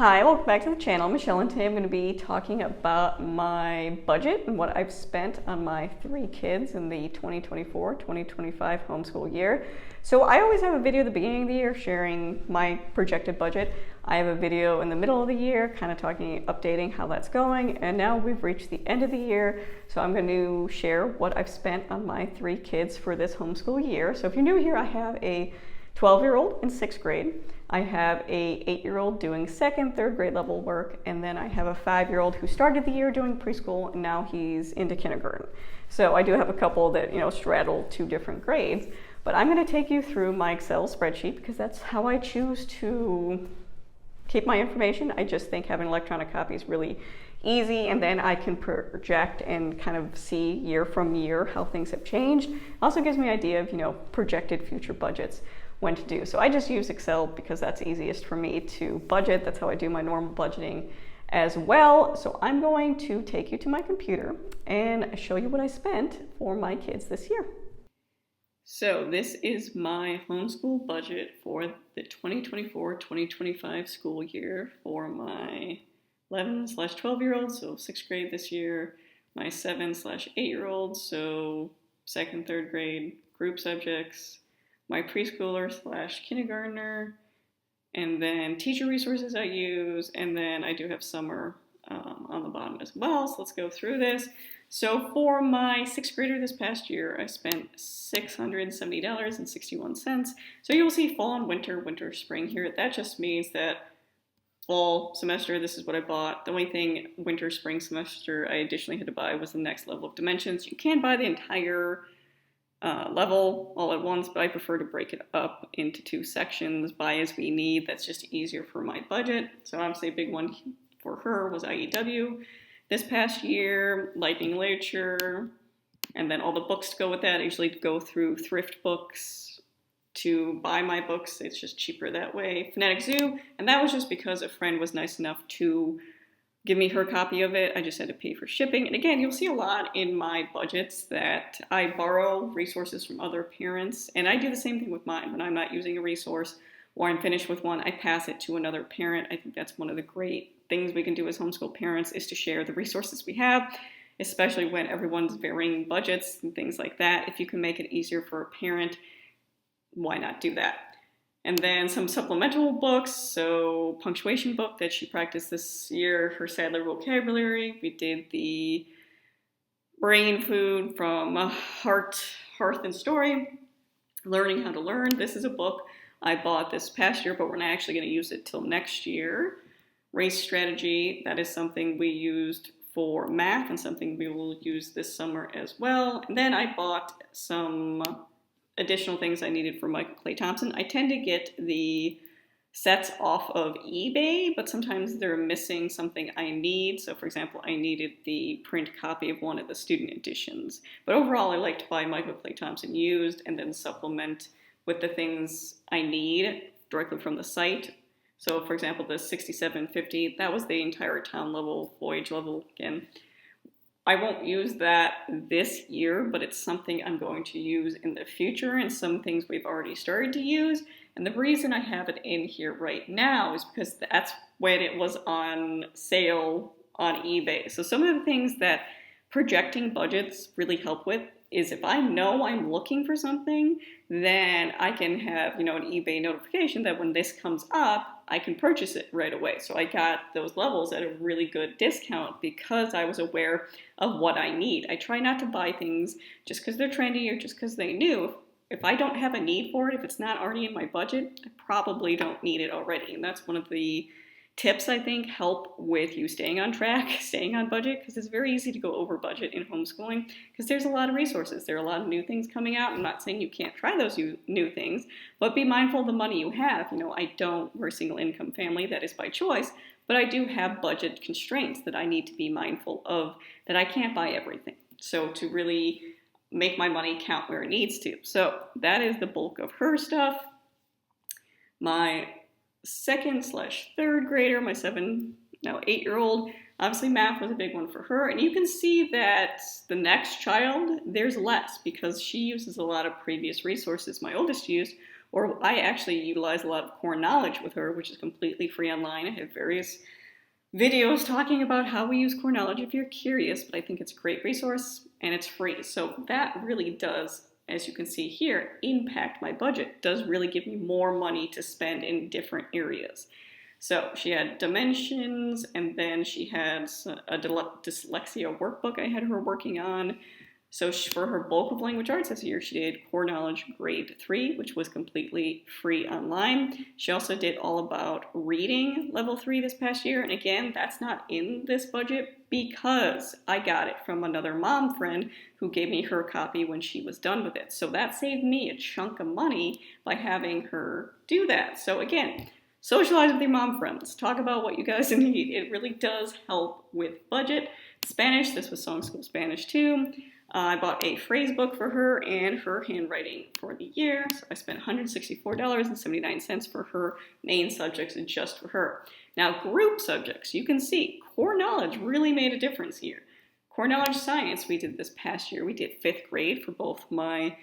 Hi, welcome back to the channel. I'm Michelle, and today I'm going to be talking about my budget and what I've spent on my three kids in the 2024-2025 homeschool year. So I always have a video at the beginning of the year sharing my projected budget. I have a video in the middle of the year kind of updating how that's going, and now we've reached the end of the year, so I'm going to share what I've spent on my three kids for this homeschool year. So if you're new here, I have a 12-year-old in 6th grade. I have a 8-year-old doing 2nd, 3rd grade level work, and then I have a 5-year-old who started the year doing preschool and now he's into kindergarten. So I do have a couple that, straddle two different grades, but I'm going to take you through my Excel spreadsheet because that's how I choose to keep my information. I just think having electronic copy is really easy, and then I can project and kind of see year from year how things have changed. It also gives me an idea of, projected future budgets, when to do. So I just use Excel because that's easiest for me to budget. That's how I do my normal budgeting as well. So I'm going to take you to my computer and show you what I spent for my kids this year. So this is my homeschool budget for the 2024-2025 school year for my 11/12-year-old, so 6th grade this year, my 7/8-year-old, so 2nd, 3rd grade group subjects, my preschooler/kindergartner, and then teacher resources I use, and then I do have summer on the bottom as well. So let's go through this. So for my 6th grader this past year, I spent $670.61. So you'll see fall and winter, spring here. That just means that fall semester, this is what I bought. The only thing winter, spring semester I additionally had to buy was the next level of dimensions. You can buy the entire level all at once, but I prefer to break it up into two sections, buy as we need. That's just easier for my budget. So obviously a big one for her was IEW. This past year, Lightning Literature, and then all the books to go with that. I usually go through thrift books to buy my books. It's just cheaper that way. Phonetic Zoo, and that was just because a friend was nice enough to give me her copy of it. I just had to pay for shipping. And again, you'll see a lot in my budgets that I borrow resources from other parents. And I do the same thing with mine. When I'm not using a resource or I'm finished with one, I pass it to another parent. I think that's one of the great things we can do as homeschool parents is to share the resources we have, especially when everyone's varying budgets and things like that. If you can make it easier for a parent, why not do that? And then some supplemental books, so punctuation book that she practiced this year, her Sadler vocabulary. We did the brain food from Hearth and Story, Learning How to Learn. This is a book I bought this past year, but we're not actually going to use it till next year. Race strategy, that is something we used for math and something we will use this summer as well. And then I bought some additional things I needed for Michael Clay Thompson. I tend to get the sets off of eBay, but sometimes they're missing something I need. So for example, I needed the print copy of one of the student editions. But overall, I like to buy Michael Clay Thompson used and then supplement with the things I need directly from the site. So for example, the 6750, that was the entire town level, voyage level again. I won't use that this year, but it's something I'm going to use in the future, and some things we've already started to use. And the reason I have it in here right now is because that's when it was on sale on eBay. So some of the things that projecting budgets really help with is if I know I'm looking for something, then I can have, an eBay notification that when this comes up, I can purchase it right away. So I got those levels at a really good discount because I was aware of what I need. I try not to buy things just because they're trendy or just because they new. If I don't have a need for it, if it's not already in my budget, I probably don't need it already. And that's one of the tips I think help with you staying on track, staying on budget, because it's very easy to go over budget in homeschooling because there's a lot of resources. There are a lot of new things coming out. I'm not saying you can't try those new things, but be mindful of the money you have. We're a single income family, that is by choice, but I do have budget constraints that I need to be mindful of, that I can't buy everything. So to really make my money count where it needs to. So that is the bulk of her stuff. My 2nd/3rd grader, my 8-year-old, obviously math was a big one for her. And you can see that the next child, there's less because she uses a lot of previous resources my oldest used, Or I actually utilize a lot of core knowledge with her, which is completely free online. I have various videos talking about how we use core knowledge if you're curious, but I think it's a great resource and it's free. So that really does, as you can see here, impact my budget. It does really give me more money to spend in different areas. So she had dimensions, and then she had a dyslexia workbook I had her working on. So for her bulk of language arts this year, she did Core Knowledge Grade 3, which was completely free online. She also did all about reading Level 3 this past year. And again, that's not in this budget because I got it from another mom friend who gave me her copy when she was done with it. So that saved me a chunk of money by having her do that. So again, socialize with your mom friends. Talk about what you guys need. It really does help with budget. Spanish, this was Homeschool Spanish too. I bought a phrase book for her and her handwriting for the year. So I spent $164.79 for her main subjects just for her. Now, group subjects, you can see core knowledge really made a difference here. Core knowledge science, we did this past year. We did 5th grade for both my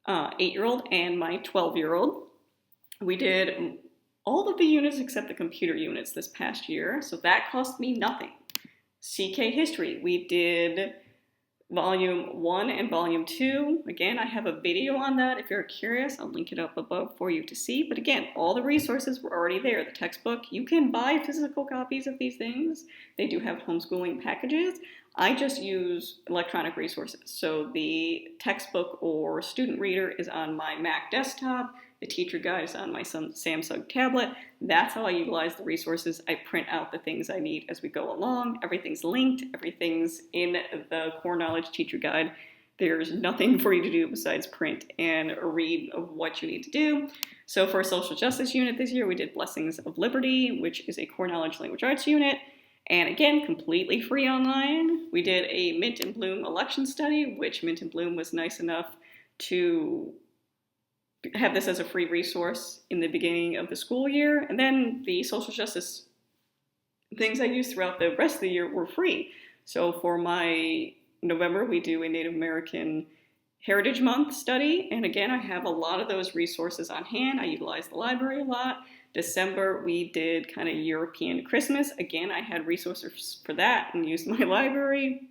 8-year-old and my 12-year-old. We did all of the units except the computer units this past year, so that cost me nothing. CK history, we did Volume 1 and Volume 2. Again, I have a video on that. If you're curious, I'll link it up above for you to see. But again, all the resources were already there. The textbook, you can buy physical copies of these things. They do have homeschooling packages. I just use electronic resources. So the textbook or student reader is on my Mac desktop. The teacher guide is on my Samsung tablet. That's how I utilize the resources. I print out the things I need as we go along. Everything's linked. Everything's in the Core Knowledge teacher guide. There's nothing for you to do besides print and read of what you need to do. So for a social justice unit this year, we did Blessings of Liberty, which is a Core Knowledge language arts unit. And again, completely free online. We did a Mint and Bloom election study, which Mint and Bloom was nice enough to have this as a free resource in the beginning of the school year. And then the social justice things I used throughout the rest of the year were free. So for my November, we do a Native American Heritage Month study. And again, I have a lot of those resources on hand. I utilize the library a lot. December, we did kind of European Christmas. Again, I had resources for that and used my library.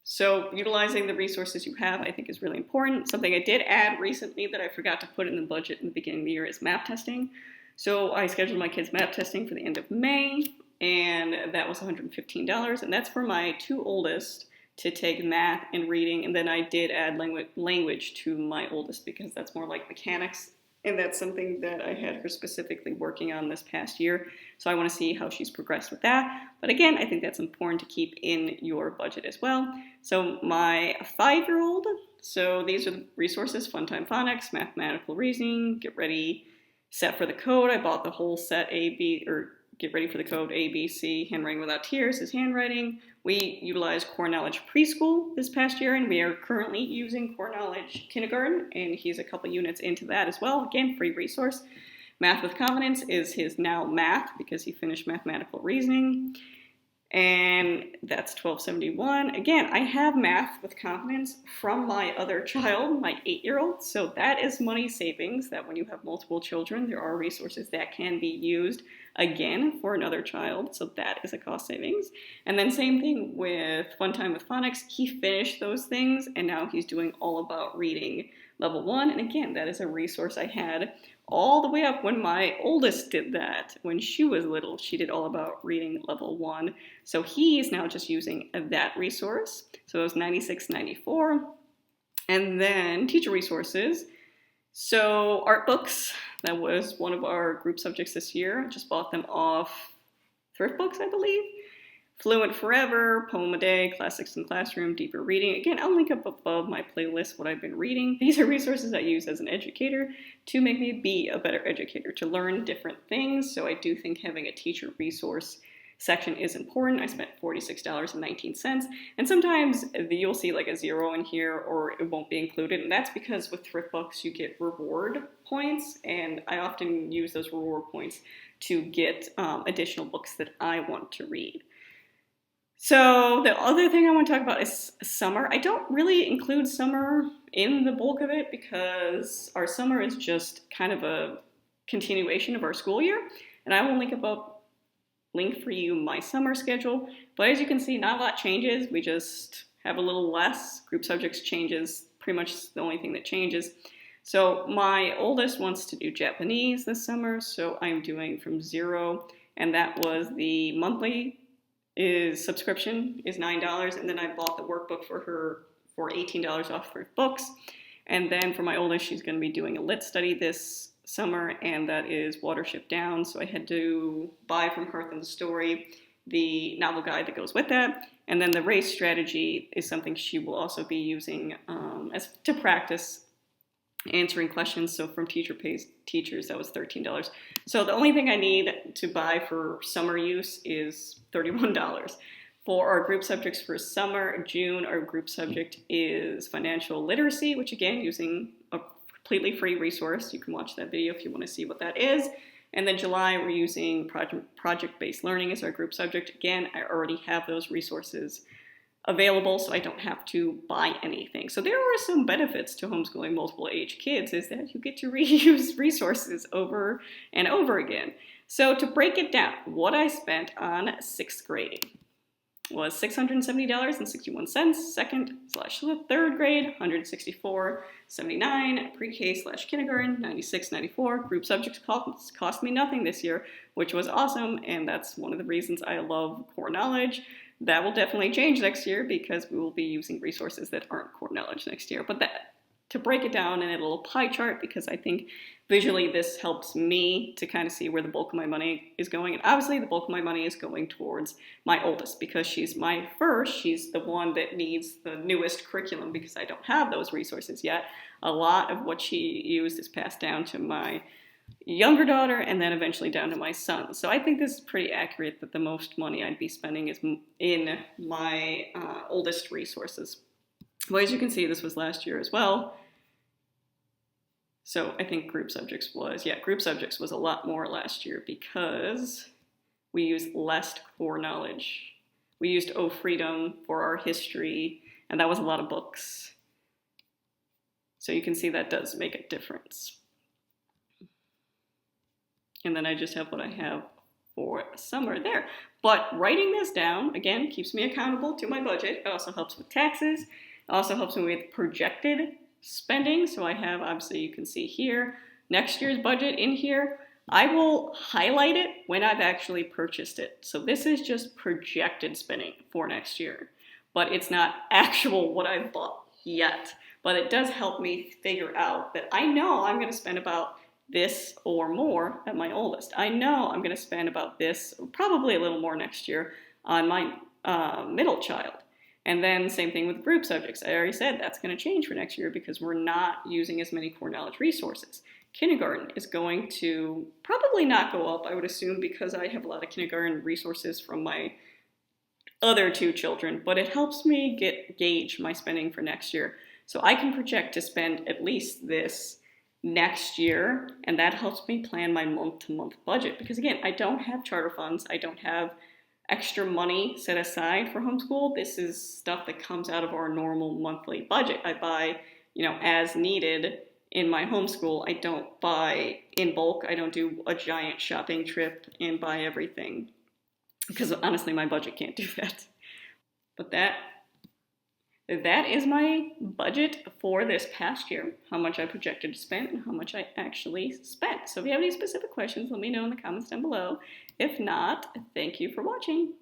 So utilizing the resources you have, I think, is really important. Something I did add recently that I forgot to put in the budget in the beginning of the year is map testing. So I scheduled my kids' map testing for the end of May, and that was $115. And that's for my 2 oldest to take math and reading. And then I did add language to my oldest because that's more like mechanics. And that's something that I had her specifically working on this past year. So I want to see how she's progressed with that. But again, I think that's important to keep in your budget as well. So my 5-year-old, so these are the resources: Fun Time Phonics, Mathematical Reasoning, Get Ready, Set for the Code. I bought the whole set Get Ready for the Code, ABC, Handwriting Without Tears is handwriting. We utilized Core Knowledge Preschool this past year, and we are currently using Core Knowledge Kindergarten, and he's a couple units into that as well. Again, free resource. Math with Confidence is his now math because he finished Mathematical Reasoning, and that's $12.71. Again, I have Math with Confidence from my other child, my 8-year-old, so that is money savings, that when you have multiple children, there are resources that can be used again for another child, so that is a cost savings. And then same thing with Fun Time with Phonics. He finished those things, and now he's doing all about reading level 1, and again, that is a resource I had all the way up when my oldest did that. When she was little, she did all about reading level 1. So he is now just using that resource. So it was $96.94. And then teacher resources. So art books, that was one of our group subjects this year. I just bought them off Thrift Books, I believe. Fluent Forever, Poem a Day, Classics in Classroom, Deeper Reading. Again, I'll link up above my playlist what I've been reading. These are resources I use as an educator to make me be a better educator, to learn different things. So I do think having a teacher resource section is important. I spent $46.19. And sometimes you'll see like a 0 in here or it won't be included. And that's because with Thrift Books, you get reward points. And I often use those reward points to get additional books that I want to read. So the other thing I want to talk about is summer. I don't really include summer in the bulk of it because our summer is just kind of a continuation of our school year. And I will link for you my summer schedule. But as you can see, not a lot changes. We just have a little less. Group subjects changes, pretty much the only thing that changes. So my oldest wants to do Japanese this summer, so I'm doing from 0, and that was the monthly subscription is $9, and then I bought the workbook for her for $18 off 3 books. And then for my oldest, she's going to be doing a lit study this summer, and that is Watership Down. So I had to buy from Hearth and the Story the novel guide that goes with that. And then the race strategy is something she will also be using as to practice answering questions. So from Teacher Pays Teachers, that was $13. So the only thing I need to buy for summer use is $31. For our group subjects for summer, June, our group subject is financial literacy, which again, using a completely free resource. You can watch that video if you want to see what that is. And then July, we're using project-based learning as our group subject. Again, I already have those resources available, so I don't have to buy anything. So there are some benefits to homeschooling multiple age kids, is that you get to reuse resources over and over again. So to break it down, what I spent on 6th grade was $670.61. Second/third grade, $164.79. Pre-K/kindergarten, $96.94. Group subjects cost me nothing this year, which was awesome, and that's one of the reasons I love core knowledge. That will definitely change next year because we will be using resources that aren't core knowledge next year. But to break it down in a little pie chart, because I think visually this helps me to kind of see where the bulk of my money is going. And obviously the bulk of my money is going towards my oldest because she's my first. She's the one that needs the newest curriculum because I don't have those resources yet. A lot of what she used is passed down to my younger daughter and then eventually down to my son. So I think this is pretty accurate that the most money I'd be spending is in my oldest resources. Well, as you can see, this was last year as well. So I think group subjects was a lot more last year because we used less core knowledge. We used O Freedom for our history, and that was a lot of books. So you can see that does make a difference. And then I just have what I have for summer there. But writing this down, again, keeps me accountable to my budget. It also helps with taxes. It also helps me with projected spending. So I have, obviously you can see here, next year's budget in here. I will highlight it when I've actually purchased it. So this is just projected spending for next year, but it's not actual what I've bought yet. But it does help me figure out that I know I'm going to spend about this or more at my oldest. I know I'm going to spend about this, probably a little more next year, on my middle child. And then same thing with group subjects. I already said that's going to change for next year because we're not using as many core knowledge resources. Kindergarten is going to probably not go up, I would assume, because I have a lot of kindergarten resources from my other 2 children, but it helps me gauge my spending for next year. So I can project to spend at least this next year, and that helps me plan my month-to-month budget. Because again, I don't have charter funds, I don't have extra money set aside for homeschool. This is stuff that comes out of our normal monthly budget. I buy, as needed in my homeschool. I don't buy in bulk. I don't do a giant shopping trip and buy everything because honestly, my budget can't do that. But that is my budget for this past year, how much I projected to spend and how much I actually spent. So if you have any specific questions, let me know in the comments down below. If not, thank you for watching.